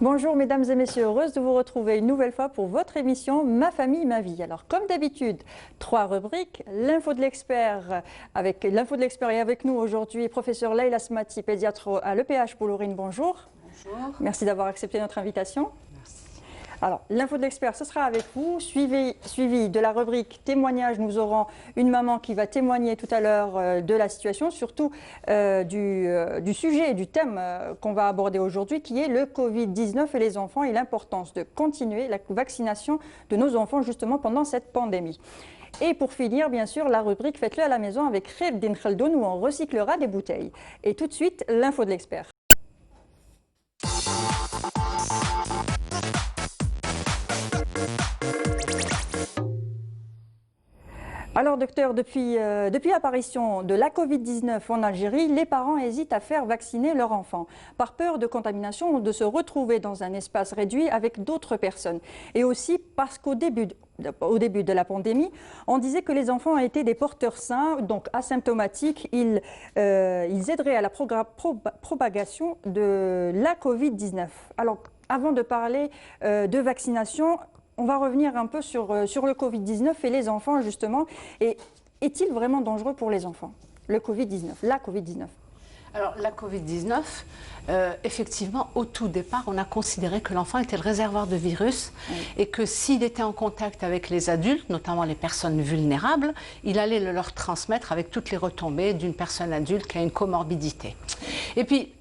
Bonjour mesdames et messieurs, heureuse de vous retrouver une nouvelle fois pour votre émission Ma famille, ma vie. Alors comme d'habitude, 3 rubriques, l'info de l'expert et avec nous aujourd'hui professeur Leïla Smati, pédiatre à l'EPH Boulourine. Bonjour. Bonjour. Merci d'avoir accepté notre invitation. Merci. Alors, l'info de l'expert, ce sera avec vous, suivi de la rubrique témoignage. Nous aurons une maman qui va témoigner tout à l'heure de la situation, surtout du sujet et du thème qu'on va aborder aujourd'hui, qui est le Covid-19 et les enfants et l'importance de continuer la vaccination de nos enfants justement pendant cette pandémie. Et pour finir, bien sûr, la rubrique Faites-le à la maison avec Khaireddine Khaldoun où on recyclera des bouteilles. Et tout de suite, l'info de l'expert. Alors docteur, depuis l'apparition de la Covid-19 en Algérie, les parents hésitent à faire vacciner leur enfant, par peur de contamination ou de se retrouver dans un espace réduit avec d'autres personnes. Et aussi parce qu'au début de la pandémie, on disait que les enfants étaient des porteurs sains, donc asymptomatiques, ils aideraient à la propagation de la Covid-19. Alors avant de parler de vaccination, on va revenir un peu sur le Covid-19 et les enfants, justement. Et est-il vraiment dangereux pour les enfants, le Covid-19, la Covid-19? Alors, la Covid-19, effectivement, au tout départ, on a considéré que l'enfant était le réservoir de virus et que s'il était en contact avec les adultes, notamment les personnes vulnérables, il allait le leur transmettre avec toutes les retombées d'une personne adulte qui a une comorbidité. Et puis,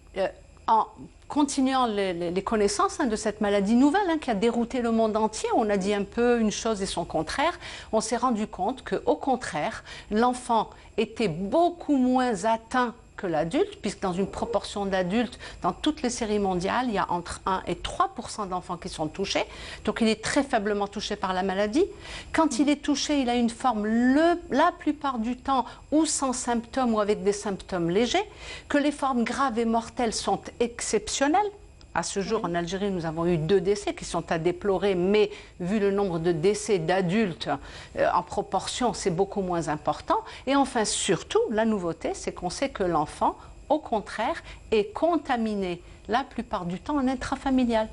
en continuant les connaissances de cette maladie nouvelle qui a dérouté le monde entier, on a dit un peu une chose et son contraire, on s'est rendu compte qu'au contraire, l'enfant était beaucoup moins atteint que l'adulte, puisque dans une proportion d'adultes, dans toutes les séries mondiales, il y a entre 1 et 3% d'enfants qui sont touchés. Donc il est très faiblement touché par la maladie. Quand il est touché, il a une forme la plupart du temps ou sans symptômes ou avec des symptômes légers, que les formes graves et mortelles sont exceptionnelles. À ce jour, en Algérie, nous avons eu 2 décès qui sont à déplorer, mais vu le nombre de décès d'adultes en proportion, c'est beaucoup moins important. Et enfin, surtout, la nouveauté, c'est qu'on sait que l'enfant, au contraire, est contaminé la plupart du temps en intrafamilial.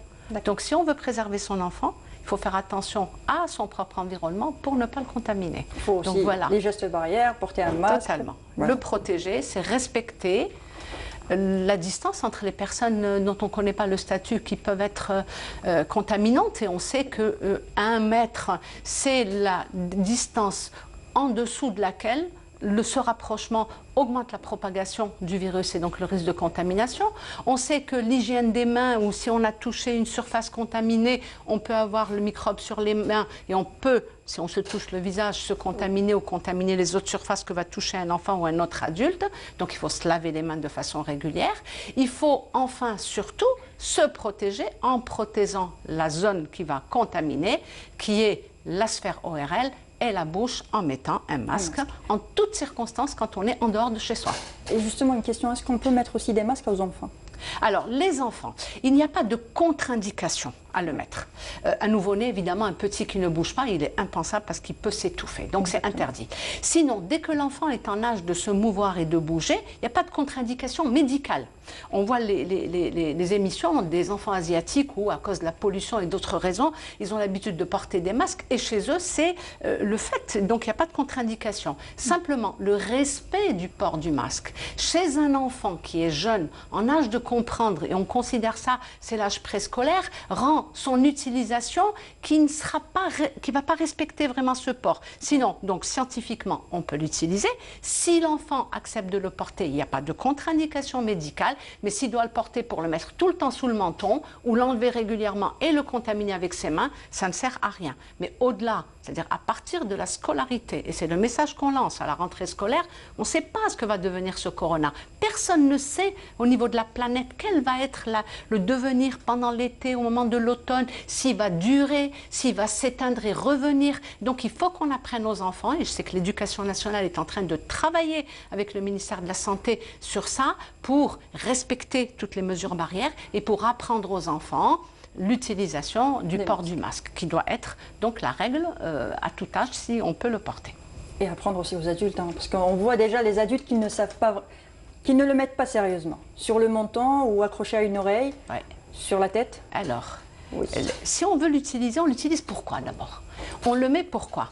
Donc, si on veut préserver son enfant, il faut faire attention à son propre environnement pour ne pas le contaminer. Il faut aussi les gestes barrières, porter un masque. Totalement. Le protéger, c'est respecter la distance entre les personnes dont on ne connaît pas le statut qui peuvent être contaminantes. Et on sait que 1 mètre, c'est la distance en dessous de laquelle ce rapprochement augmente la propagation du virus et donc le risque de contamination. On sait que l'hygiène des mains, ou si on a touché une surface contaminée, on peut avoir le microbe sur les mains et on peut, si on se touche le visage, se contaminer ou contaminer les autres surfaces que va toucher un enfant ou un autre adulte. Donc il faut se laver les mains de façon régulière. Il faut enfin surtout se protéger en protégeant la zone qui va contaminer, qui est la sphère ORL, et la bouche en mettant un masque en toutes circonstances quand on est en dehors de chez soi. Et justement, une question, est-ce qu'on peut mettre aussi des masques aux enfants? Alors, les enfants, il n'y a pas de contre-indication à le mettre. Un nouveau-né, évidemment, un petit qui ne bouge pas, il est impensable parce qu'il peut s'étouffer. Donc, c'est interdit. Sinon, dès que l'enfant est en âge de se mouvoir et de bouger, il n'y a pas de contre-indication médicale. On voit les émissions des enfants asiatiques où, à cause de la pollution et d'autres raisons, ils ont l'habitude de porter des masques et chez eux, c'est le fait. Donc, il n'y a pas de contre-indication. Simplement, le respect du port du masque. Chez un enfant qui est jeune, en âge de comprendre, et on considère ça, c'est l'âge préscolaire, rend son utilisation qui ne va pas respecter vraiment ce port. Sinon, donc scientifiquement, on peut l'utiliser. Si l'enfant accepte de le porter, il n'y a pas de contre-indication médicale, mais s'il doit le porter pour le mettre tout le temps sous le menton ou l'enlever régulièrement et le contaminer avec ses mains, ça ne sert à rien. Mais au-delà, c'est-à-dire à partir de la scolarité, et c'est le message qu'on lance à la rentrée scolaire, on ne sait pas ce que va devenir ce corona. Personne ne sait au niveau de la planète quel va être le devenir pendant l'été, au moment de l'automne, s'il va durer, s'il va s'éteindre et revenir. Donc il faut qu'on apprenne aux enfants, et je sais que l'éducation nationale est en train de travailler avec le ministère de la Santé sur ça, pour respecter toutes les mesures barrières et pour apprendre aux enfants l'utilisation du port du masque, qui doit être donc la règle à tout âge si on peut le porter. Et apprendre aussi aux adultes, parce qu'on voit déjà les adultes qui ne savent pas, qui ne le mettent pas sérieusement, sur le menton ou accroché à une oreille. Ouais. Sur la tête? Alors, Oui. si on veut l'utiliser, on l'utilise pourquoi d'abord? On le met pourquoi?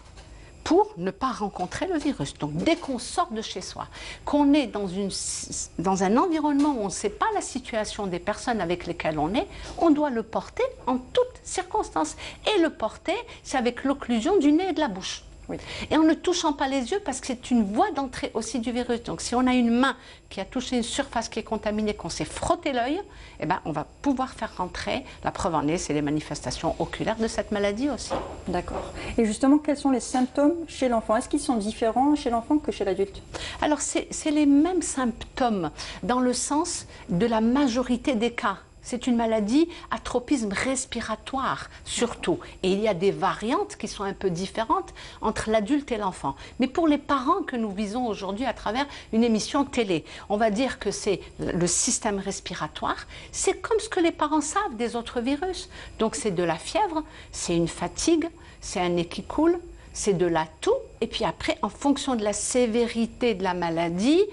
Pour ne pas rencontrer le virus. Donc dès qu'on sort de chez soi, qu'on est dans un environnement où on ne sait pas la situation des personnes avec lesquelles on doit le porter en toutes circonstances. Et le porter, c'est avec l'occlusion du nez et de la bouche. Oui. Et en ne touchant pas les yeux parce que c'est une voie d'entrée aussi du virus. Donc si on a une main qui a touché une surface qui est contaminée, qu'on s'est frotté l'œil, eh ben, on va pouvoir faire rentrer, la preuve en est, c'est les manifestations oculaires de cette maladie aussi. D'accord. Et justement, quels sont les symptômes chez l'enfant? Est-ce qu'ils sont différents chez l'enfant que chez l'adulte? Alors c'est les mêmes symptômes dans le sens de la majorité des cas. C'est une maladie à tropisme respiratoire, surtout. Et il y a des variantes qui sont un peu différentes entre l'adulte et l'enfant. Mais pour les parents que nous visons aujourd'hui à travers une émission télé, on va dire que c'est le système respiratoire. C'est comme ce que les parents savent des autres virus. Donc c'est de la fièvre, c'est une fatigue, c'est un nez qui coule, c'est de la toux. Et puis après, en fonction de la sévérité de la maladie,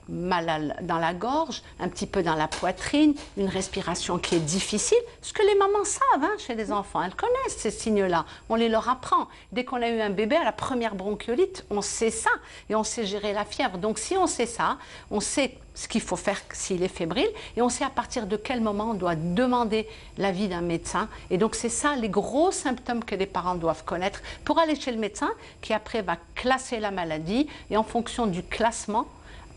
mal dans la gorge, un petit peu dans la poitrine, une respiration qui est difficile, ce que les mamans savent chez les enfants, elles connaissent ces signes-là, on les leur apprend. Dès qu'on a eu un bébé, à la première bronchiolite, on sait ça et on sait gérer la fièvre. Donc si on sait ça, on sait ce qu'il faut faire s'il est fébrile et on sait à partir de quel moment on doit demander l'avis d'un médecin. Et donc c'est ça les gros symptômes que les parents doivent connaître pour aller chez le médecin qui après va classer la maladie et en fonction du classement,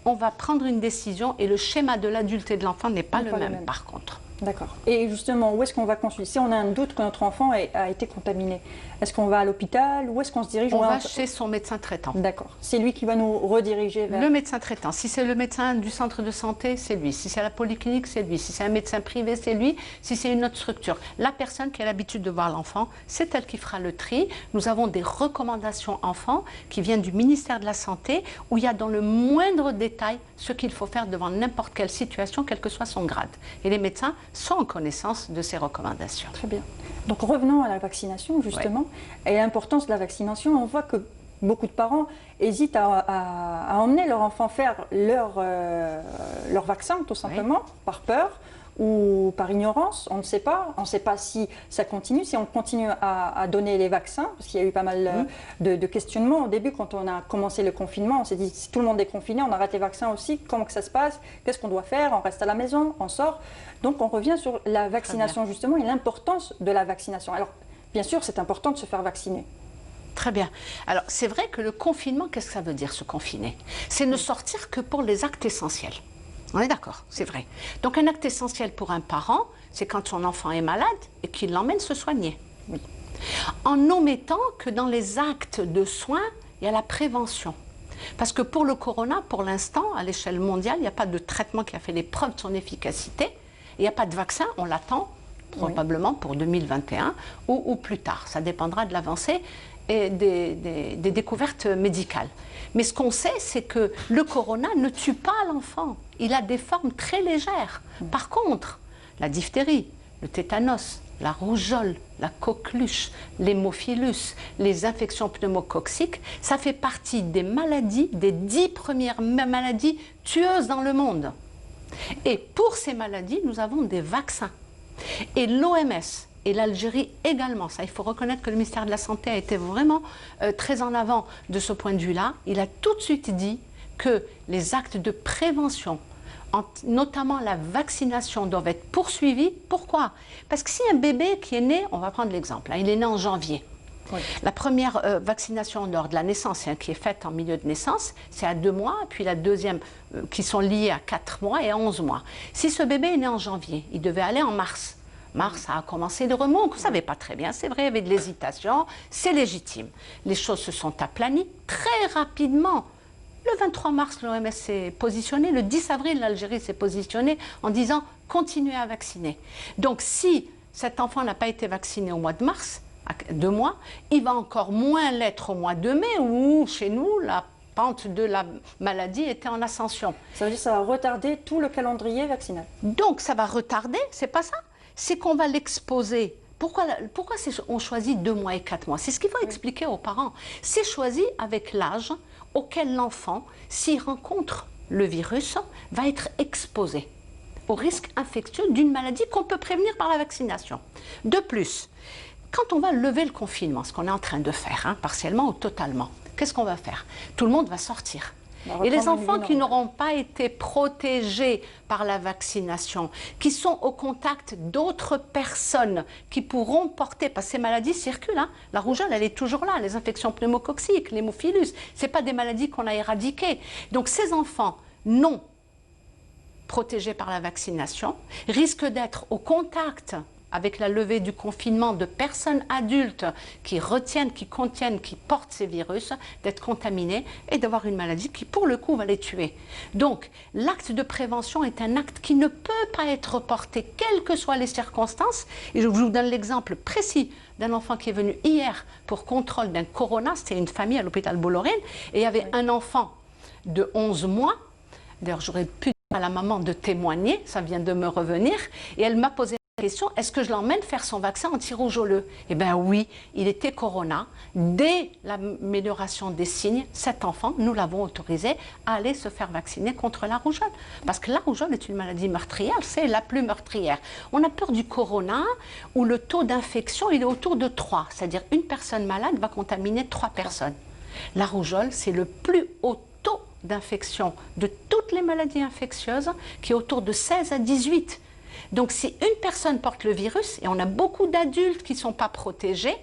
on va prendre une décision et le schéma de l'adulte et de l'enfant n'est pas le même par contre. D'accord. Et justement, où est-ce qu'on va consulter? Si on a un doute que notre enfant a été contaminé, est-ce qu'on va à l'hôpital ou est-ce qu'on se dirige? On va chez son médecin traitant. D'accord. C'est lui qui va nous rediriger vers... Le médecin traitant. Si c'est le médecin du centre de santé, c'est lui. Si c'est à la polyclinique, c'est lui. Si c'est un médecin privé, c'est lui. Si c'est une autre structure. La personne qui a l'habitude de voir l'enfant, c'est elle qui fera le tri. Nous avons des recommandations enfants qui viennent du ministère de la Santé où il y a dans le moindre détail ce qu'il faut faire devant n'importe quelle situation, quel que soit son grade. Et les médecins sont en connaissance de ces recommandations. Très bien. Donc revenons à la vaccination justement et l'importance de la vaccination. On voit que beaucoup de parents hésitent à emmener leur enfant faire leur vaccin tout simplement par peur ou par ignorance, on ne sait pas. On ne sait pas si ça continue, si on continue à donner les vaccins, parce qu'il y a eu pas mal de questionnements. Au début, quand on a commencé le confinement, on s'est dit, si tout le monde est confiné, on arrête les vaccins aussi, comment que ça se passe? Qu'est-ce qu'on doit faire? On reste à la maison? On sort? Donc on revient sur la vaccination justement et l'importance de la vaccination. Alors, bien sûr, c'est important de se faire vacciner. Très bien. Alors, c'est vrai que le confinement, qu'est-ce que ça veut dire, se confiner? C'est ne sortir que pour les actes essentiels. On est d'accord, c'est vrai. Donc un acte essentiel pour un parent, c'est quand son enfant est malade et qu'il l'emmène se soigner. Oui. En omettant que dans les actes de soins, il y a la prévention. Parce que pour le corona, pour l'instant, à l'échelle mondiale, il n'y a pas de traitement qui a fait les preuves de son efficacité. Il n'y a pas de vaccin, on l'attend probablement pour 2021 ou plus tard. Ça dépendra de l'avancée et des découvertes médicales. Mais ce qu'on sait, c'est que le corona ne tue pas l'enfant. Il a des formes très légères. Par contre, la diphtérie, le tétanos, la rougeole, la coqueluche, l'hémophilus, les infections pneumococciques, ça fait partie des maladies, des 10 premières maladies tueuses dans le monde. Et pour ces maladies, nous avons des vaccins. Et l'OMS et l'Algérie également, ça il faut reconnaître que le ministère de la Santé a été vraiment très en avant de ce point de vue-là. Il a tout de suite dit que les actes de prévention, notamment la vaccination, doivent être poursuivis. Pourquoi? Parce que si un bébé qui est né, on va prendre l'exemple, il est né en janvier. Oui. La première vaccination lors de la naissance, qui est faite en milieu de naissance, c'est à 2 mois, puis la deuxième qui sont liées à 4 mois et à 11 mois. Si ce bébé est né en janvier, il devait aller en mars. Mars, ça a commencé le remous, on ne savait pas très bien, c'est vrai, il y avait de l'hésitation, c'est légitime. Les choses se sont aplanies très rapidement. Le 23 mars, l'OMS s'est positionné, le 10 avril, l'Algérie s'est positionnée en disant « continuez à vacciner ». Donc si cet enfant n'a pas été vacciné au mois de mars, à 2 mois, il va encore moins l'être au mois de mai où, chez nous, la pente de la maladie était en ascension. Ça veut dire que ça va retarder tout le calendrier vaccinal. Donc ça va retarder, c'est pas ça, c'est qu'on va l'exposer. Pourquoi on choisit 2 mois et 4 mois? C'est ce qu'il faut expliquer aux parents. C'est choisi avec l'âge auquel l'enfant, s'il rencontre le virus, va être exposé. au risque infectieux d'une maladie qu'on peut prévenir par la vaccination. De plus, quand on va lever le confinement, ce qu'on est en train de faire, hein, partiellement ou totalement, qu'est-ce qu'on va faire? Tout le monde va sortir. Et les enfants qui n'auront pas été protégés par la vaccination, qui sont au contact d'autres personnes qui pourront porter, parce que ces maladies circulent, hein. La rougeole, elle est toujours là, les infections pneumococciques, l'hémophilus, ce n'est pas des maladies qu'on a éradiquées. Donc ces enfants non protégés par la vaccination risquent d'être au contact avec la levée du confinement de personnes adultes qui retiennent, qui contiennent, qui portent ces virus, d'être contaminés et d'avoir une maladie qui, pour le coup, va les tuer. Donc, l'acte de prévention est un acte qui ne peut pas être reporté, quelles que soient les circonstances. Et je vous donne l'exemple précis d'un enfant qui est venu hier pour contrôle d'un corona. C'était une famille à l'hôpital Bollorène. Et il y avait un enfant de 11 mois. D'ailleurs, j'aurais pu dire à la maman de témoigner, ça vient de me revenir. Et elle m'a posé question, est-ce que je l'emmène faire son vaccin anti-rougeoleux? Eh bien oui, il était corona. Dès l'amélioration des signes, cet enfant, nous l'avons autorisé à aller se faire vacciner contre la rougeole. Parce que la rougeole est une maladie meurtrière, c'est la plus meurtrière. On a peur du corona où le taux d'infection il est autour de 3, c'est-à-dire une personne malade va contaminer 3 personnes. La rougeole, c'est le plus haut taux d'infection de toutes les maladies infectieuses qui est autour de 16 à 18. Donc, si une personne porte le virus, et on a beaucoup d'adultes qui ne sont pas protégés,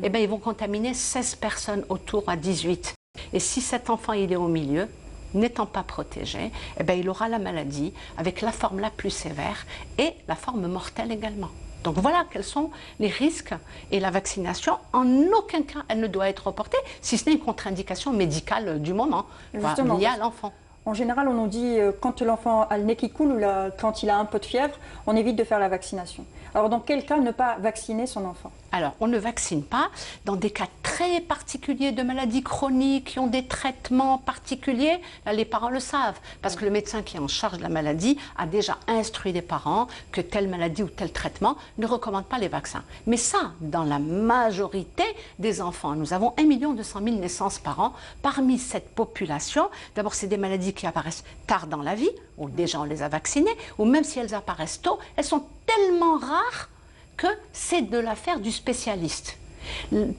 eh bien, ils vont contaminer 16 personnes autour à 18. Et si cet enfant il est au milieu, n'étant pas protégé, eh bien, il aura la maladie avec la forme la plus sévère et la forme mortelle également. Donc voilà quels sont les risques. Et la vaccination, en aucun cas, elle ne doit être reportée, si ce n'est une contre-indication médicale du moment, liée à l'enfant. En général, on nous dit quand l'enfant a le nez qui coule ou quand il a un peu de fièvre, on évite de faire la vaccination. Alors, dans quel cas ne pas vacciner son enfant? Alors, on ne vaccine pas dans des cas très particuliers de maladies chroniques qui ont des traitements particuliers. Là, les parents le savent parce que le médecin qui est en charge de la maladie a déjà instruit les parents que telle maladie ou tel traitement ne recommande pas les vaccins. Mais ça, dans la majorité des enfants, nous avons 1 200 000 naissances par an. Parmi cette population, d'abord, c'est des maladies qui apparaissent tard dans la vie, où déjà on les a vaccinées, ou même si elles apparaissent tôt, elles sont tellement rares que c'est de l'affaire du spécialiste.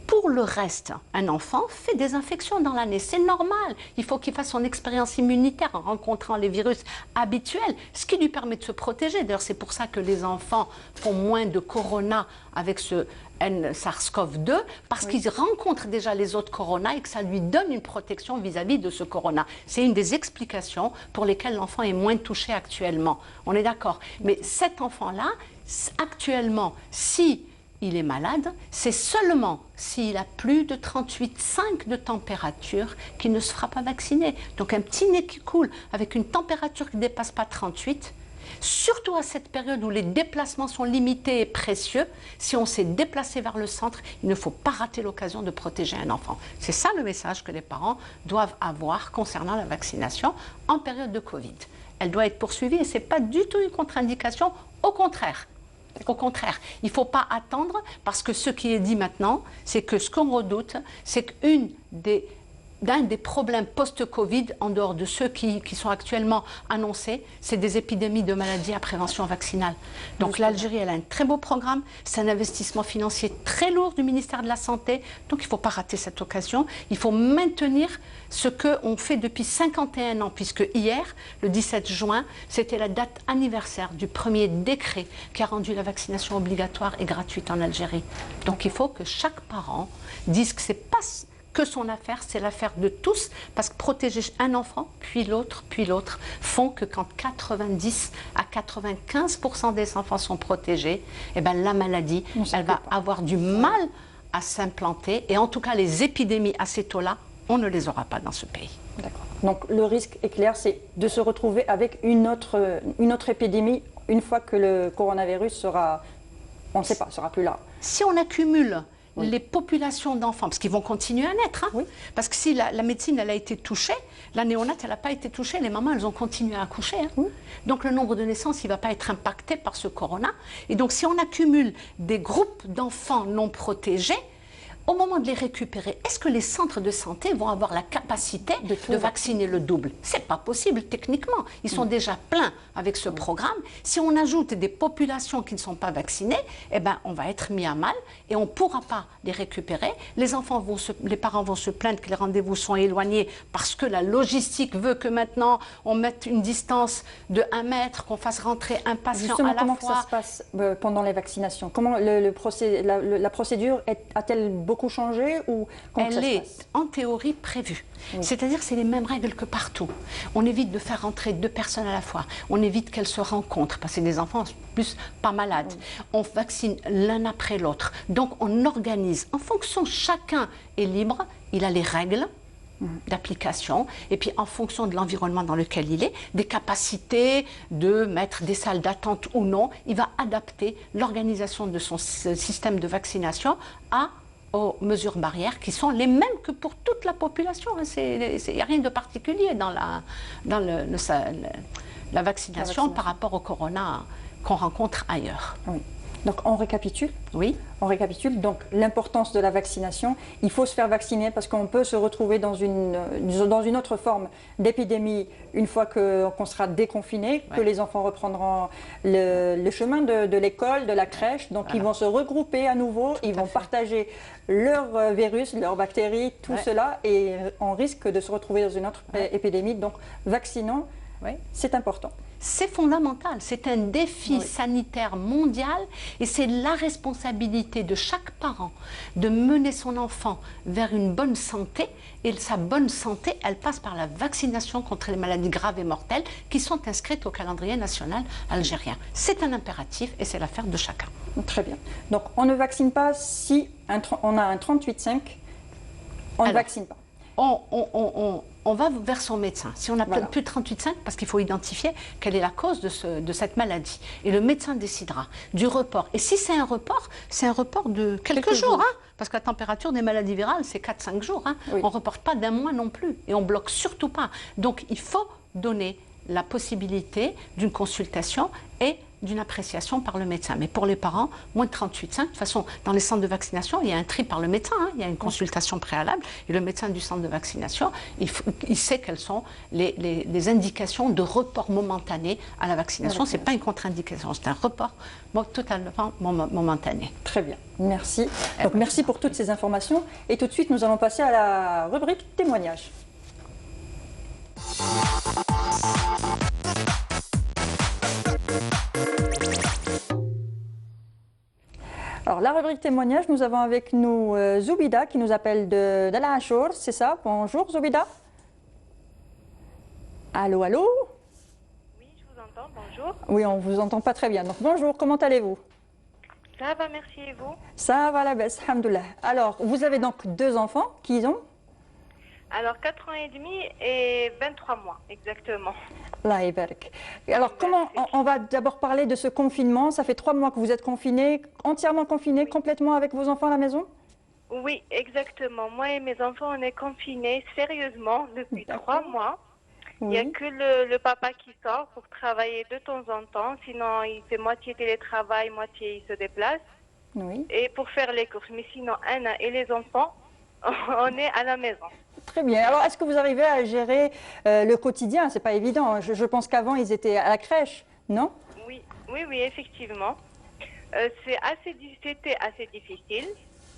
Pour le reste, un enfant fait des infections dans l'année, c'est normal. Il faut qu'il fasse son expérience immunitaire en rencontrant les virus habituels, ce qui lui permet de se protéger. D'ailleurs, c'est pour ça que les enfants font moins de corona avec ce SARS-CoV-2, parce qu'ils rencontrent déjà les autres coronas et que ça lui donne une protection vis-à-vis de ce corona. C'est une des explications pour lesquelles l'enfant est moins touché actuellement. On est d'accord. Mais cet enfant-là, actuellement, si il est malade, c'est seulement s'il a plus de 38,5 de température qu'il ne se fera pas vacciner. Donc un petit nez qui coule avec une température qui ne dépasse pas 38, surtout à cette période où les déplacements sont limités et précieux, si on s'est déplacé vers le centre, il ne faut pas rater l'occasion de protéger un enfant. C'est ça le message que les parents doivent avoir concernant la vaccination en période de Covid. Elle doit être poursuivie et ce n'est pas du tout une contre-indication, au contraire. Au contraire, il ne faut pas attendre parce que ce qui est dit maintenant, c'est que ce qu'on redoute, c'est d'un des problèmes post-Covid, en dehors de ceux qui sont actuellement annoncés, c'est des épidémies de maladies à prévention vaccinale. Donc l'Algérie, elle a un très beau programme, c'est un investissement financier très lourd du ministère de la Santé, donc il ne faut pas rater cette occasion. Il faut maintenir ce qu'on fait depuis 51 ans, puisque hier, le 17 juin, c'était la date anniversaire du premier décret qui a rendu la vaccination obligatoire et gratuite en Algérie. Donc il faut que chaque parent dise que c'est pas que son affaire, c'est l'affaire de tous, parce que protéger un enfant, puis l'autre, font que quand 90 à 95% des enfants sont protégés, eh ben, la maladie, elle va avoir du mal à s'implanter, et en tout cas les épidémies à ces taux-là, on ne les aura pas dans ce pays. D'accord. Donc le risque est clair, c'est de se retrouver avec une autre épidémie une fois que le coronavirus sera, on ne sait pas, sera plus là. Si on accumule les populations d'enfants, parce qu'ils vont continuer à naître, hein, parce que si la médecine elle a été touchée, la néonate elle n'a pas été touchée, les mamans elles ont continué à accoucher. Hein. Donc le nombre de naissances il ne va pas être impacté par ce corona. Et donc si on accumule des groupes d'enfants non protégés, Au moment de les récupérer, est-ce que les centres de santé vont avoir la capacité de vacciner le double? C'est pas possible techniquement. Ils sont déjà pleins avec ce programme. Si on ajoute des populations qui ne sont pas vaccinées, eh ben, on va être mis à mal et on ne pourra pas les récupérer. Les parents vont se plaindre que les rendez-vous sont éloignés parce que la logistique veut que maintenant on mette une distance de 1 mètre, qu'on fasse rentrer un patient Justement, à la comment fois. ça se passe pendant les vaccinations? Comment la procédure a-t-elle beaucoup changé ou comment Elle ça se est passe? en théorie prévue. Oui. C'est-à-dire que c'est les mêmes règles que partout. On évite de faire rentrer 2 personnes à la fois. On évite qu'elles se rencontrent parce que c'est des enfants plus pas malades. On vaccine l'un après l'autre. Donc on organise. En fonction, chacun est libre. Il a les règles d'application et puis en fonction de l'environnement dans lequel il est, des capacités de mettre des salles d'attente ou non, il va adapter l'organisation de son système de vaccination aux mesures barrières qui sont les mêmes que pour toute la population. Il n'y a rien de particulier dans la vaccination par rapport au corona qu'on rencontre ailleurs. Oui. Donc on récapitule. Oui. On récapitule. Donc l'importance de la vaccination. Il faut se faire vacciner parce qu'on peut se retrouver dans une autre forme d'épidémie une fois qu'on sera déconfiné, que les enfants reprendront le chemin de l'école, de la crèche. Donc ils vont se regrouper à nouveau, ils vont partager leur virus, leurs bactéries, tout cela, et on risque de se retrouver dans une autre épidémie. Donc vaccinons, c'est important. C'est fondamental, c'est un défi sanitaire mondial et c'est la responsabilité de chaque parent de mener son enfant vers une bonne santé, et sa bonne santé, elle passe par la vaccination contre les maladies graves et mortelles qui sont inscrites au calendrier national algérien. C'est un impératif et c'est l'affaire de chacun. Très bien. Donc on ne vaccine pas si on a un 38,5, on ne vaccine pas. On va vers son médecin. Si on n'a plus de 38,5, parce qu'il faut identifier quelle est la cause de cette maladie. Et le médecin décidera du report. Et si c'est un report de quelques jours. Hein, parce que la température des maladies virales, c'est 4-5 jours. Hein. On ne reporte pas d'un mois non plus. Et on ne bloque surtout pas. Donc il faut donner la possibilité d'une consultation et d'une appréciation par le médecin. Mais pour les parents, moins de 38,5, de toute façon, dans les centres de vaccination, il y a un tri par le médecin, il y a une consultation préalable, et le médecin du centre de vaccination, il sait quelles sont les indications de report momentané à la vaccination. Ce n'est pas une contre-indication, c'est un report totalement momentané. Très bien, merci. Donc merci pour toutes ces informations. Et tout de suite, nous allons passer à la rubrique témoignages. Alors, la rubrique témoignage, nous avons avec nous Zoubida qui nous appelle de la Achour, c'est ça? Bonjour Zoubida. Allô, allô? Oui, je vous entends, bonjour. Oui, on ne vous entend pas très bien. Donc bonjour, comment allez-vous? Ça va, merci, et vous? Ça va la baisse, alhamdoulilah. Alors, vous avez donc 2 enfants, qui ont? Alors, 4 ans et demi et 23 mois, exactement. Allah yabarak. Alors, comment on va d'abord parler de ce confinement? Ça fait 3 mois que vous êtes confinés, entièrement confinés, complètement avec vos enfants à la maison? Oui, exactement. Moi et mes enfants, on est confinés sérieusement depuis 3 mois. Il n'y a que le papa qui sort pour travailler de temps en temps. Sinon, il fait moitié télétravail, moitié il se déplace. Oui. Et pour faire les courses. Mais sinon, Anna et les enfants, on est à la maison. Très bien. Alors, est-ce que vous arrivez à gérer le quotidien? C'est pas évident. Je pense qu'avant, ils étaient à la crèche, non? Oui, effectivement. C'était assez difficile,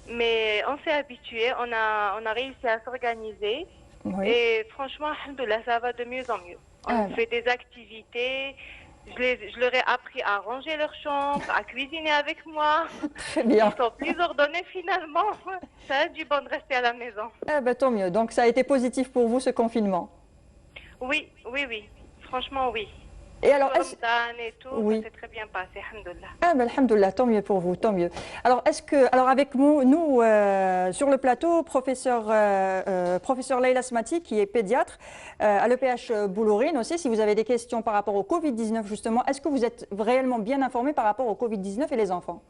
mais on s'est habitué. On a réussi à s'organiser. Oui. Et franchement, alhamdoulilah, ça va de mieux en mieux. On fait des activités. Je leur ai appris à ranger leur chambre, à cuisiner avec moi. Très bien. Ils sont plus ordonnés finalement. Ça a du bon de rester à la maison. Eh ben, tant mieux. Donc, ça a été positif pour vous, ce confinement? Oui. Franchement, oui. Et alors, et tout, ça s'est très bien passé, alhamdoulilah. Ah ben, alhamdoulilah, tant mieux pour vous, tant mieux. Alors, avec nous, sur le plateau, professeur Leïla Smati, qui est pédiatre à l'EPH Boulourine aussi, si vous avez des questions par rapport au Covid-19 justement, est-ce que vous êtes réellement bien informé par rapport au Covid-19 et les enfants?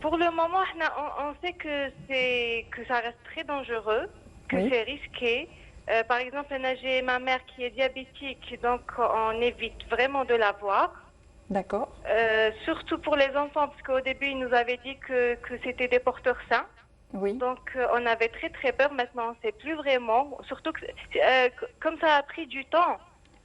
Pour le moment, on sait que ça reste très dangereux, que c'est risqué. Par exemple, j'ai ma mère qui est diabétique, donc on évite vraiment de la voir. D'accord. Surtout pour les enfants, parce qu'au début, ils nous avaient dit que c'était des porteurs sains. Oui. Donc, on avait très très peur. Maintenant, on ne sait plus vraiment. Surtout que, comme ça a pris du temps,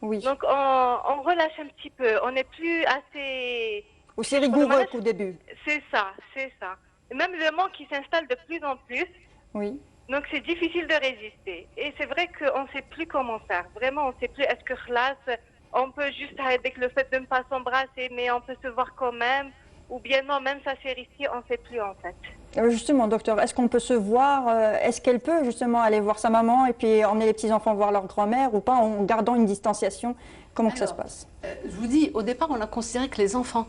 Oui. donc on relâche un petit peu. On n'est plus assez... Aussi rigoureux qu'au début. C'est ça, c'est ça. Et même le manque qui s'installe de plus en plus. Oui. Donc, c'est difficile de résister. Et c'est vrai qu'on ne sait plus comment faire. Vraiment, on ne sait plus. Est-ce que classe, on peut juste, avec le fait de ne pas s'embrasser, mais on peut se voir quand même? Ou bien non, même ça c'est risqué, on ne sait plus en fait. Justement, docteur, est-ce qu'on peut se voir, est-ce qu'elle peut justement aller voir sa maman et puis emmener les petits-enfants voir leur grand-mère ou pas en gardant une distanciation? Comment que ça se passe? Je vous dis, au départ, on a considéré que les enfants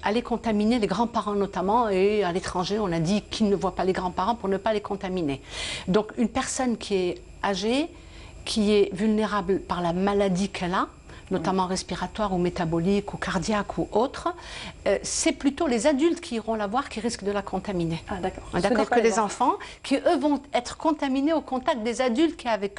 allaient contaminer les grands-parents notamment, et à l'étranger, on a dit qu'ils ne voient pas les grands-parents pour ne pas les contaminer. Donc, une personne qui est âgée, qui est vulnérable par la maladie qu'elle a, notamment respiratoire ou métabolique ou cardiaque ou autre, c'est plutôt les adultes qui iront la voir qui risquent de la contaminer. Ah d'accord. D'accord, que les enfants qui, eux, vont être contaminés au contact des adultes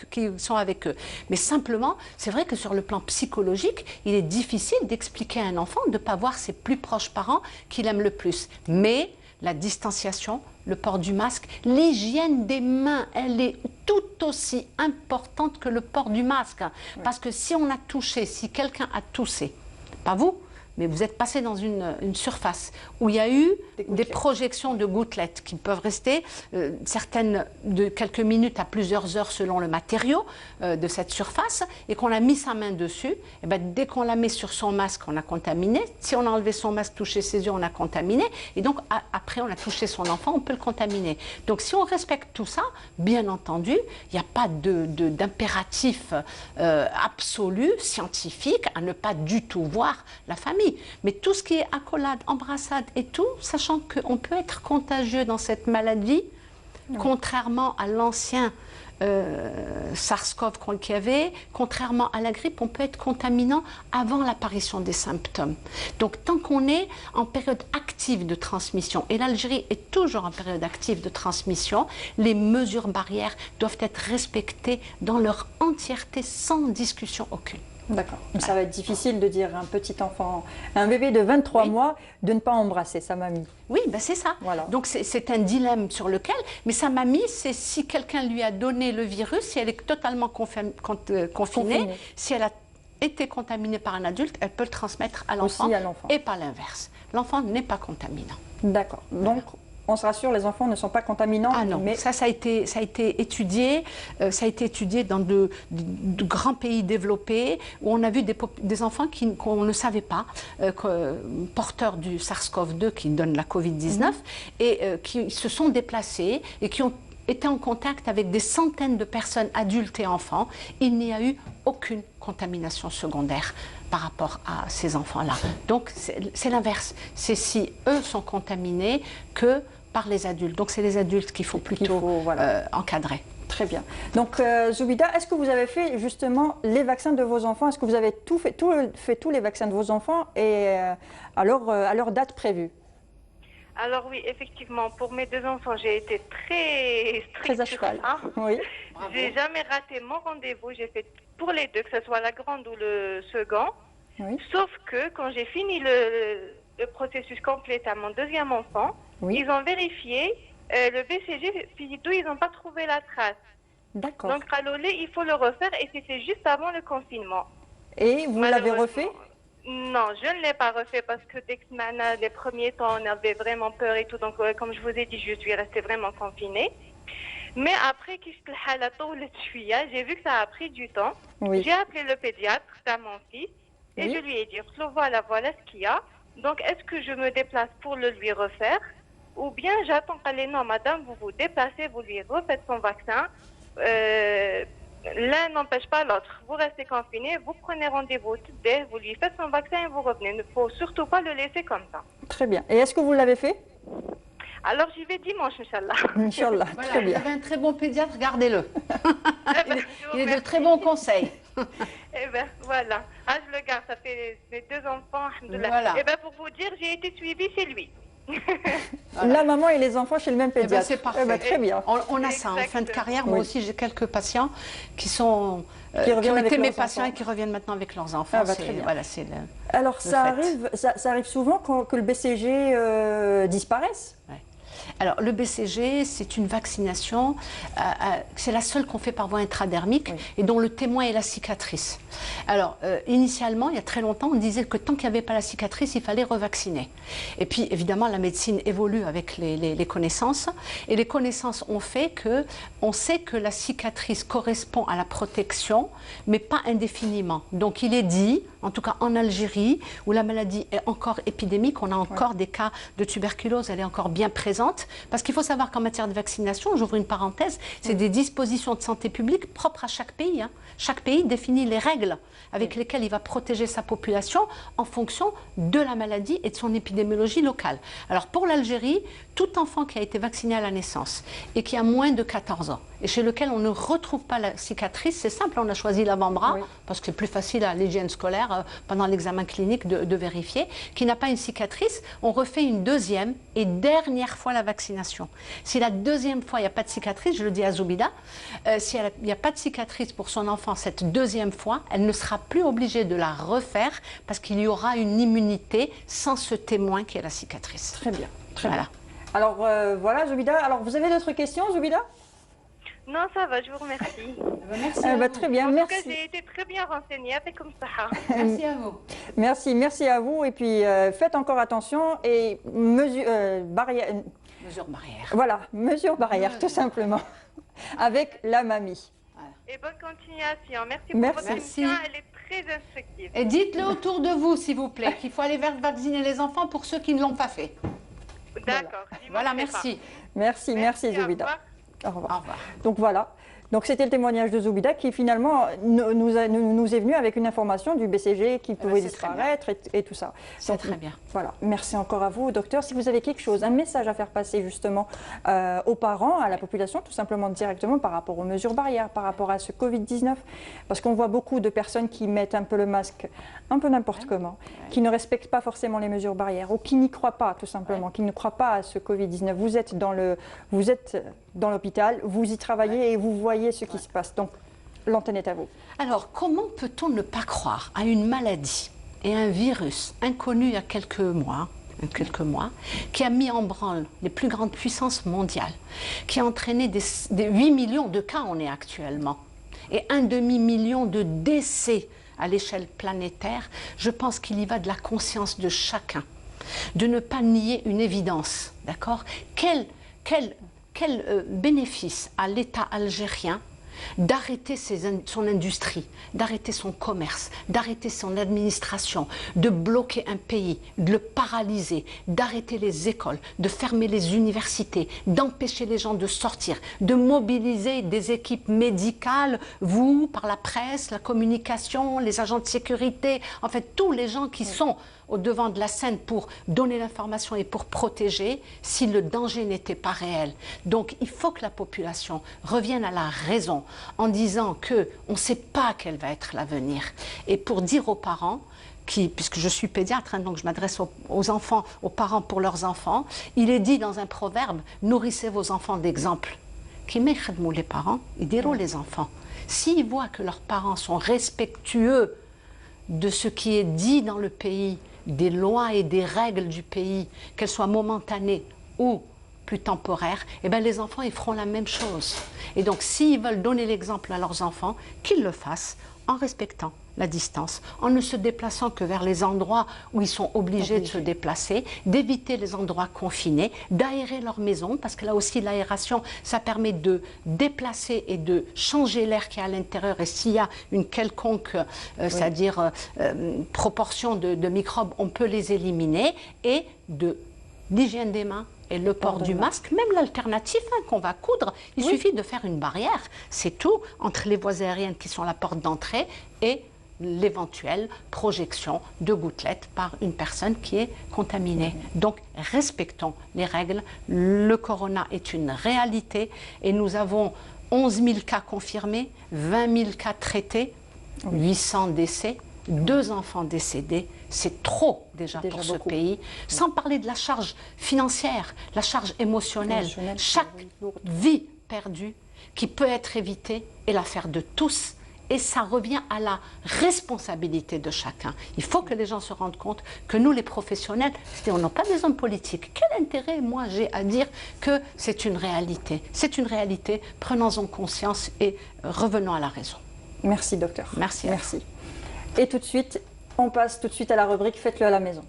qui sont avec eux. Mais simplement, c'est vrai que sur le plan psychologique, il est difficile d'expliquer à un enfant de ne pas voir ses plus proches parents qu'il aime le plus. Mais la distanciation, le port du masque, l'hygiène des mains, elle est tout aussi importante que le port du masque. Oui. Parce que si on a touché, si quelqu'un a toussé, pas vous, mais vous êtes passé dans une surface où il y a eu des projections de gouttelettes qui peuvent rester, certaines de quelques minutes à plusieurs heures selon le matériau de cette surface, et qu'on a mis sa main dessus, et ben, dès qu'on la met sur son masque, on a contaminé. Si on a enlevé son masque, touché ses yeux, on a contaminé. Et donc, après, on a touché son enfant, on peut le contaminer. Donc, si on respecte tout ça, bien entendu, il n'y a pas d'impératif absolu, scientifique, à ne pas du tout voir la famille. Mais tout ce qui est accolade, embrassade et tout, sachant qu'on peut être contagieux dans cette maladie, contrairement à l'ancien SARS-CoV qu'il y avait, contrairement à la grippe, on peut être contaminant avant l'apparition des symptômes. Donc tant qu'on est en période active de transmission, et l'Algérie est toujours en période active de transmission, les mesures barrières doivent être respectées dans leur entièreté sans discussion aucune. D'accord. Ça va être difficile de dire à un petit enfant, un bébé de 23 mois, de ne pas embrasser sa mamie. Oui, ben c'est ça. Voilà. Donc c'est un dilemme sur lequel, mais sa mamie, c'est si quelqu'un lui a donné le virus, si elle est totalement confinée, si elle a été contaminée par un adulte, elle peut le transmettre à l'enfant et pas l'inverse. L'enfant n'est pas contaminant. D'accord. Donc, on se rassure, les enfants ne sont pas contaminants. Ah non, mais ça a été étudié. Ça a été étudié dans de grands pays développés où on a vu des enfants qu'on ne savait pas, porteurs du SARS-CoV-2 qui donne la Covid-19 et qui se sont déplacés et qui ont été en contact avec des centaines de personnes adultes et enfants. Il n'y a eu aucune contamination secondaire par rapport à ces enfants-là. Donc c'est l'inverse. C'est si eux sont contaminés que par les adultes. Donc c'est les adultes qu'il faut plutôt encadrer. Très bien. Donc Zoubida, est-ce que vous avez fait justement les vaccins de vos enfants? Est-ce que vous avez fait tous les vaccins de vos enfants et à leur date prévue? Alors oui, effectivement, pour mes deux enfants, j'ai été très stricte à cheval. Oui. J'ai jamais raté mon rendez-vous. J'ai fait pour les deux, que ce soit la grande ou le second. Oui. Sauf que quand j'ai fini le processus complet à mon deuxième enfant, ils ont vérifié le BCG, d'où ils n'ont pas trouvé la trace. D'accord. Donc à l'olé, il faut le refaire et c'était juste avant le confinement. Et vous l'avez refait? Non, je ne l'ai pas refait parce que dès que les premiers temps, on avait vraiment peur et tout. Donc, comme je vous ai dit, je suis restée vraiment confinée. Mais après, j'ai vu que ça a pris du temps. Oui. J'ai appelé le pédiatre à mon fils et je lui ai dit, voilà ce qu'il y a. Donc, est-ce que je me déplace pour le lui refaire ou bien j'attends qu'elle non, madame, vous vous déplacez, vous lui refaites son vaccin. L'un n'empêche pas l'autre. Vous restez confiné, vous prenez rendez-vous dès, vous lui faites son vaccin et vous revenez. Il ne faut surtout pas le laisser comme ça. Très bien. Et est-ce que vous l'avez fait? Alors j'y vais dimanche, Inch'Allah. Inch'Allah, voilà, très bien. Vous avez un très bon pédiatre, gardez-le. Il est de très bons conseils. Eh bien, voilà. Ah, je le garde, ça fait mes deux enfants. Voilà. Eh bien, pour vous dire, j'ai été suivie chez lui. La maman et les enfants chez le même pédiatre. C'est parfait. Très bien. On a ça en fin de carrière. Moi aussi, j'ai quelques patients qui sont qui ont été mes patients et qui reviennent maintenant avec leurs enfants. Voilà, alors, ça arrive souvent que le BCG disparaisse. Ouais. Alors, le BCG, c'est une vaccination, c'est la seule qu'on fait par voie intradermique et dont le témoin est la cicatrice. Alors, initialement, il y a très longtemps, on disait que tant qu'il n'y avait pas la cicatrice, il fallait revacciner. Et puis, évidemment, la médecine évolue avec les connaissances. Et les connaissances ont fait qu'on sait que la cicatrice correspond à la protection, mais pas indéfiniment. Donc, il est dit, en tout cas en Algérie, où la maladie est encore épidémique, on a encore des cas de tuberculose, elle est encore bien présente. Parce qu'il faut savoir qu'en matière de vaccination, j'ouvre une parenthèse, c'est des dispositions de santé publique propres à chaque pays. Chaque pays définit les règles avec lesquelles il va protéger sa population en fonction de la maladie et de son épidémiologie locale. Alors pour l'Algérie, tout enfant qui a été vacciné à la naissance et qui a moins de 14 ans et chez lequel on ne retrouve pas la cicatrice, c'est simple, on a choisi l'avant-bras parce que c'est plus facile à l'hygiène scolaire pendant l'examen clinique de vérifier, qui n'a pas une cicatrice, on refait une deuxième et dernière fois la vaccination. Si la deuxième fois il n'y a pas de cicatrice, je le dis à Zoubida, si il n'y a pas de cicatrice pour son enfant cette deuxième fois, elle ne sera plus obligée de la refaire parce qu'il y aura une immunité sans ce témoin qui est la cicatrice. Très bien, très bien. Alors voilà Zoubida, alors vous avez d'autres questions Zoubida? Non, ça va, je vous remercie. Merci. Très bien, merci. En tout cas, j'ai été très bien renseignée avec comme ça. Merci à vous. Merci à vous. Et puis, faites encore attention et mesure barrière. Voilà, mesure barrière, tout simplement, avec la mamie. Et bonne continuation. Merci pour votre émission, elle est très instructive. Et dites-le autour de vous, s'il vous plaît, qu'il faut aller vacciner les enfants pour ceux qui ne l'ont pas fait. D'accord. Voilà, merci. Merci Zoubida. Au revoir. Au revoir. Donc voilà. Donc c'était le témoignage de Zoubida qui finalement nous est venu avec une information du BCG qui pouvait disparaître et tout ça. C'est très bien. Voilà. Merci encore à vous, docteur. Si vous avez quelque chose, un message à faire passer justement aux parents, à la population, tout simplement directement par rapport aux mesures barrières, par rapport à ce Covid-19, parce qu'on voit beaucoup de personnes qui mettent un peu le masque un peu n'importe comment, qui ne respectent pas forcément les mesures barrières ou qui n'y croient pas tout simplement, qui ne croient pas à ce Covid-19. Vous êtes dans l'hôpital, vous y travaillez et vous voyez ce qui se passe. Donc, l'antenne est à vous. Alors, comment peut-on ne pas croire à une maladie et un virus inconnu il y a quelques mois, qui a mis en branle les plus grandes puissances mondiales, qui a entraîné des 8 millions de cas, on est actuellement, et 1,5 million de décès à l'échelle planétaire? Je pense qu'il y va de la conscience de chacun, de ne pas nier une évidence, d'accord? Quel bénéfice à l'État algérien d'arrêter son industrie, d'arrêter son commerce, d'arrêter son administration, de bloquer un pays, de le paralyser, d'arrêter les écoles, de fermer les universités, d'empêcher les gens de sortir, de mobiliser des équipes médicales, vous, par la presse, la communication, les agents de sécurité, en fait tous les gens qui sont au devant de la scène pour donner l'information et pour protéger si le danger n'était pas réel. Donc il faut que la population revienne à la raison en disant qu'on ne sait pas quel va être l'avenir. Et pour dire aux parents, puisque je suis pédiatre, donc je m'adresse aux enfants, aux parents pour leurs enfants, il est dit dans un proverbe, nourrissez vos enfants d'exemple. Qui m'écredmou les parents, ils diront les enfants. S'ils voient que leurs parents sont respectueux de ce qui est dit dans le pays, des lois et des règles du pays, qu'elles soient momentanées ou plus temporaires, eh bien les enfants ils feront la même chose. Et donc s'ils veulent donner l'exemple à leurs enfants, qu'ils le fassent en respectant la distance, en ne se déplaçant que vers les endroits où ils sont obligés de se déplacer, d'éviter les endroits confinés, d'aérer leur maison, parce que là aussi l'aération, ça permet de déplacer et de changer l'air qui est à l'intérieur, et s'il y a une quelconque, c'est-à-dire proportion de microbes, on peut les éliminer, et de l'hygiène des mains, et le port du masque, même l'alternative qu'on va coudre, il suffit de faire une barrière, c'est tout, entre les voies aériennes qui sont la porte d'entrée et l'éventuelle projection de gouttelettes par une personne qui est contaminée. Donc respectons les règles, le corona est une réalité et nous avons 11 000 cas confirmés, 20 000 cas traités, 800 décès, 2 enfants décédés, c'est trop déjà pour ce pays. Sans parler de la charge financière, la charge émotionnelle. Chaque vie perdue qui peut être évitée est l'affaire de tous. Et ça revient à la responsabilité de chacun. Il faut que les gens se rendent compte que nous, les professionnels, on n'a pas des hommes politiques. Quel intérêt, moi, j'ai à dire que c'est une réalité? C'est une réalité. Prenons-en conscience et revenons à la raison. Merci, docteur. Merci. Merci. Et tout de suite, on passe tout de suite à la rubrique Faites-le à la maison.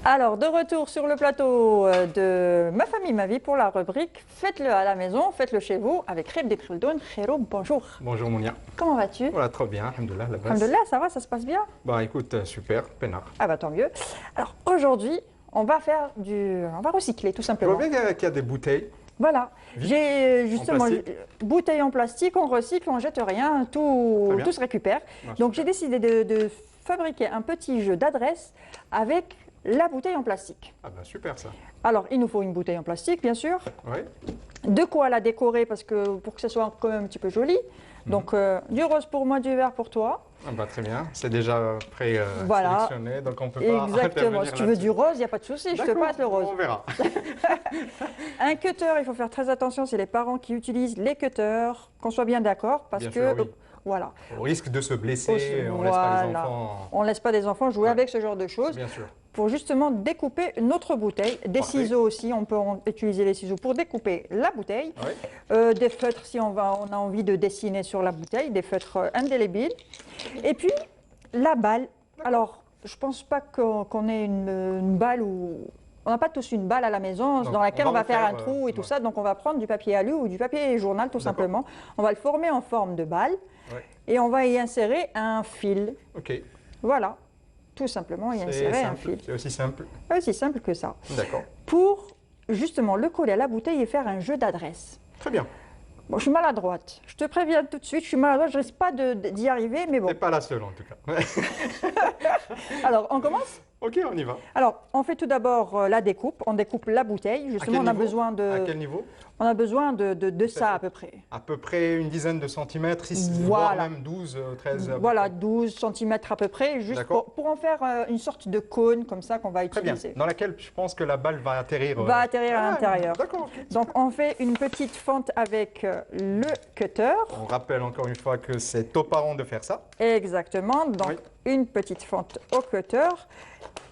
Alors, de retour sur le plateau de Ma famille, ma vie pour la rubrique Faites-le à la maison, faites-le chez vous avec Reb Dekrildoun. Khero, bonjour. Bonjour Mounia. Comment vas-tu? Voilà, trop bien, alhamdoulilah, la base. Alhamdoulilah, ça va, ça se passe bien? Bah écoute, super, peinard. Ah bah tant mieux. Alors aujourd'hui, on va recycler tout Je simplement. vois bien qu'il y a des bouteilles. Voilà, j'ai justement plastique. bouteilles en plastique, on recycle, on jette rien, tout se récupère. Ah, Donc j'ai super. décidé de fabriquer un petit jeu d'adresse avec la bouteille en plastique. Ah bah super ça. Alors il nous faut une bouteille en plastique bien sûr, Oui. de quoi la décorer parce que pour que ce soit quand même un petit peu joli. Donc du rose pour moi, du vert pour toi. Ah bah très bien, c'est déjà Voilà. sélectionné, donc on peut pas Exactement, intervenir si tu veux là-dessus. du rose, il n'y a pas de souci, je te D'accord, passe le rose. On verra. Un cutter, il faut faire très attention, c'est les parents qui utilisent les cutters, qu'on soit bien d'accord, parce Bien que sûr, oui. voilà, Au risque de se blesser, on laisse pas les Voilà. enfants. On ne laisse pas des enfants jouer Ouais. avec ce genre de choses. Bien sûr. Pour justement découper notre bouteille, des Parfait. ciseaux aussi, on peut utiliser les ciseaux pour découper la bouteille, Oui. des feutres si on a envie de dessiner sur la bouteille, des feutres indélébiles, et puis la balle. Alors, je ne pense pas qu'on ait une balle où... On n'a pas tous une balle à la maison Donc, dans laquelle on on va va faire un faire, trou et tout ouais. ça, donc on va prendre du papier alu ou du papier journal tout D'accord. simplement. On va le former en forme de balle Ouais. et on va y insérer un fil. Ok. Voilà, tout simplement y C'est insérer un simple. fil. C'est aussi simple. Aussi simple que ça. D'accord. Pour justement le coller à la bouteille et faire un jeu d'adresse. Très bien. Bon, je suis maladroite. Je te préviens tout de suite, je suis maladroite, je risque pas d'y arriver, mais bon. T'es pas la seule en tout cas. Alors, on commence? Ok, on y va. Alors, on fait tout d'abord la découpe. On découpe la bouteille. Justement, on a besoin À quel de, niveau? on a besoin de ça à peu près. À peu près une dizaine de centimètres, Voilà. voire même 12, 13. à peu Voilà, près. 12 cm à peu près, juste D'accord. pour en faire une sorte de cône comme ça qu'on va Très bien. utiliser. Dans laquelle je pense que la balle va atterrir. Va atterrir à l'intérieur. D'accord. Ok. Donc, on fait une petite fente avec le cutter. On rappelle encore une fois que c'est aux parents de faire ça. Exactement. Donc, Oui. une petite fente au cutter.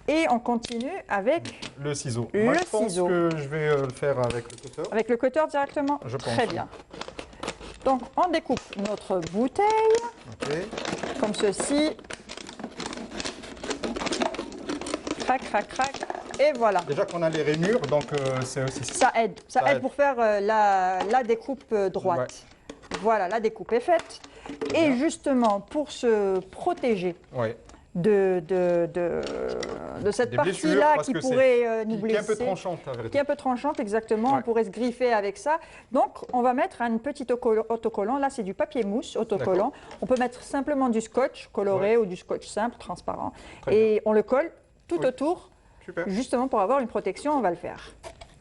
Et on continue avec Le ciseau. Le Moi, je pense ciseau. que je vais le faire avec le cutter. le cutter directement. Je pense, Très oui. bien. Donc, on découpe notre bouteille Ok. comme ceci. Crac, crac, crac. Et voilà. Déjà qu'on a les rainures, donc c'est aussi ça. Ça aide. Ça aide pour faire la découpe droite. Voilà, la découpe est faite. Et bien. justement, pour se protéger Ouais. de cette Des blessures, partie-là parce qui que pourrait nous Qui est un peu blesser, tranchante, à vrai qui est dire. un peu tranchante, exactement, on Ouais. pourrait se griffer avec ça. Donc, on va mettre un petit autocollant. Là, c'est du papier mousse autocollant. On peut mettre simplement du scotch coloré ou du scotch simple, transparent. Très Et on le colle tout Oui. autour, Super. justement pour avoir une protection, on va le faire.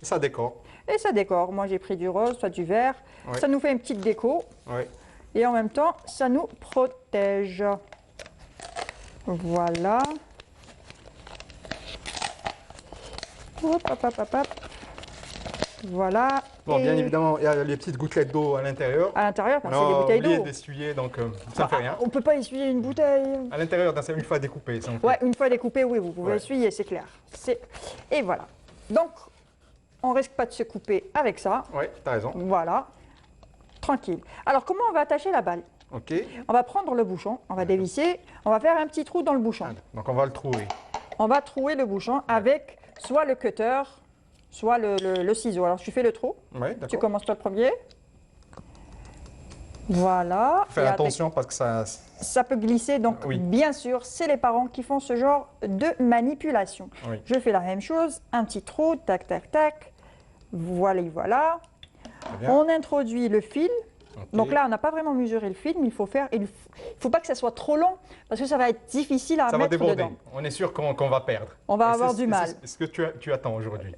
Ça décore. Et ça décore. Moi, j'ai pris du rose, soit du vert. Ouais. Ça nous fait une petite déco. Ouais. Et en même temps, ça nous protège. Voilà. Hop, hop, hop, hop, hop. Voilà. Bon, Et bien évidemment, il y a les petites gouttelettes d'eau à l'intérieur. à l'intérieur, On parce que c'est des a bouteilles oublié d'eau. d'essuyer, donc ça ne fait rien. On ne peut pas essuyer une bouteille. À l'intérieur, une fois découpé. ça, on fait. Ouais, une fois découpée, oui, vous pouvez Ouais. essuyer, c'est clair. Et voilà. Donc, on risque pas de se couper avec ça. Ouais, t'as raison. Voilà. Tranquille. Alors, comment on va attacher la balle? Ok. On va prendre le bouchon, on va dévisser, on va faire un petit trou dans le bouchon. Donc on va le trouver. On va trouer le bouchon avec soit le cutter, soit le ciseau. Alors, tu fais le trou. Ouais, Tu d'accord. commences toi le premier. Voilà. Fais Et avec- attention parce que ça. Ça peut glisser, donc Oui. bien sûr, c'est les parents qui font ce genre de manipulation. Oui. Je fais la même chose, un petit trou, tac, tac, tac. Voilà, voilà. Très bien. On introduit le fil Donc là, on n'a pas vraiment mesuré le fil, mais il faut pas que ça soit trop long, parce que ça va être difficile à Ça va mettre déborder. dedans. On est sûr qu'on va perdre. On va Et avoir c'est- du mal. C'est ce que tu attends aujourd'hui.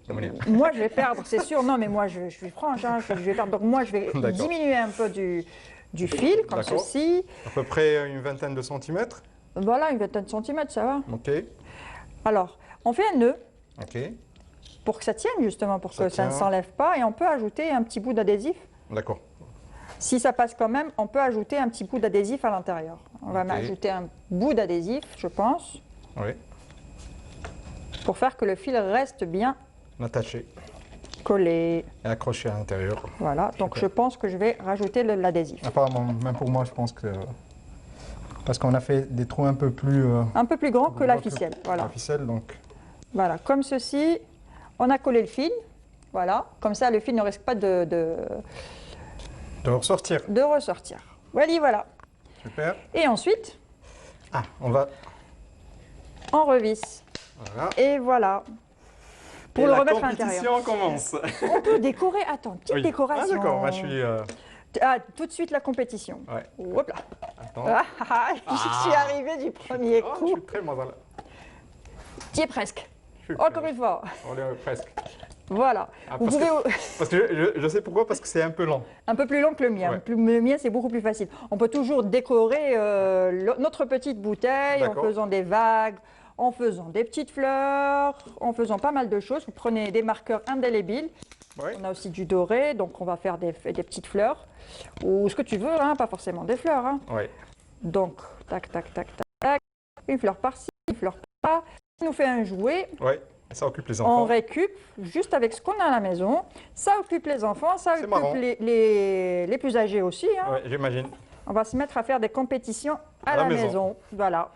Moi, je vais perdre, c'est sûr. Non, mais moi, je suis franche, hein, je vais perdre. Donc moi, je vais D'accord. diminuer un peu du fil, comme D'accord. ceci. À peu près une vingtaine de centimètres. Voilà, une vingtaine de centimètres, ça va. OK. Alors, on fait un nœud OK. pour que ça tienne, justement, pour Ça que ça ne tient. s'enlève pas. Et on peut ajouter un petit bout d'adhésif. D'accord. Si ça passe quand même, on peut ajouter un petit bout d'adhésif à l'intérieur. On va Ok. ajouter un bout d'adhésif, je pense, Oui. pour faire que le fil reste bien Attaché collé. et accroché à l'intérieur. Voilà, donc Super. je pense que je vais rajouter l'adhésif. Apparemment, même pour moi, je pense que... Parce qu'on a fait des trous un peu plus... Un peu plus grand que la ficelle, voilà. La ficelle, donc... Voilà, comme ceci, on a collé le fil. Voilà, comme ça le fil ne risque pas de De ressortir. ressortir. Voilà. Super. Et ensuite, Ah, on va... on revisse. Voilà. Et voilà. Pour Et le la remettre à l'intérieur. compétition commence. On peut décorer. Attends, petite Oui. décoration. Ah d'accord, moi je suis... Ah, tout de suite la compétition. Ouais. Hop là. Attends. Je suis arrivée du premier Oh, je coup. suis très mauvais. Tu y es presque. Je suis Encore prêt. une fois. On est presque. Voilà. Ah, Vous parce pouvez Parce que je sais pourquoi, parce que c'est un peu lent. un peu plus long que le mien. Ouais. Le mien, c'est beaucoup plus facile. On peut toujours décorer notre petite bouteille en D'accord. faisant des vagues, en faisant des petites fleurs, en faisant pas mal de choses. Vous prenez des marqueurs indélébiles. Ouais. On a aussi du doré, donc on va faire des petites fleurs. Ou ce que tu veux, hein, pas forcément des fleurs. Hein. Ouais. Donc, tac, tac, tac, tac, tac. Une fleur par-ci, une fleur par-là. Ça nous fait un jouet. Ouais. Ça occupe les On enfants. récup juste avec ce qu'on a à la maison. Ça occupe les enfants, ça C'est occupe marrant. les plus âgés aussi. Hein. Ouais, j'imagine. On va se mettre à faire des compétitions à À la la maison. maison. Voilà.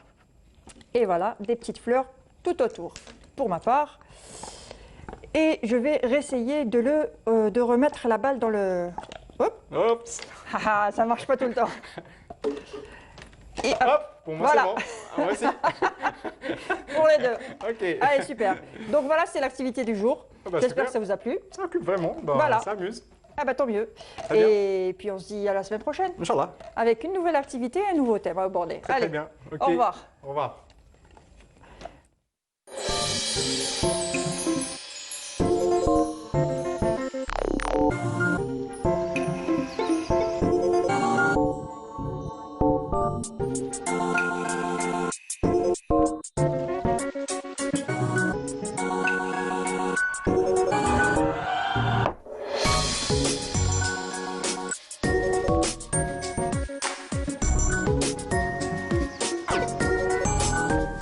Et voilà, des petites fleurs tout autour, pour ma part. Et je vais réessayer de remettre la balle dans le... Hop, Hop. haha, ça marche pas tout le temps. Et hop, Hop. Pour moi, Voilà. c'est bon. Ah, moi aussi. pour les deux. OK. Allez, super. Donc voilà, c'est l'activité du jour. Ah bah, J'espère super. que ça vous a plu. Ça occupe vraiment. Bah, Voilà. On s'amuse. Ah bah tant mieux. Très bien. Et puis on se dit à la semaine prochaine Inch'Allah. avec une nouvelle activité et un nouveau thème à aborder. Très, Allez, très bien. Ok. au revoir. Au revoir.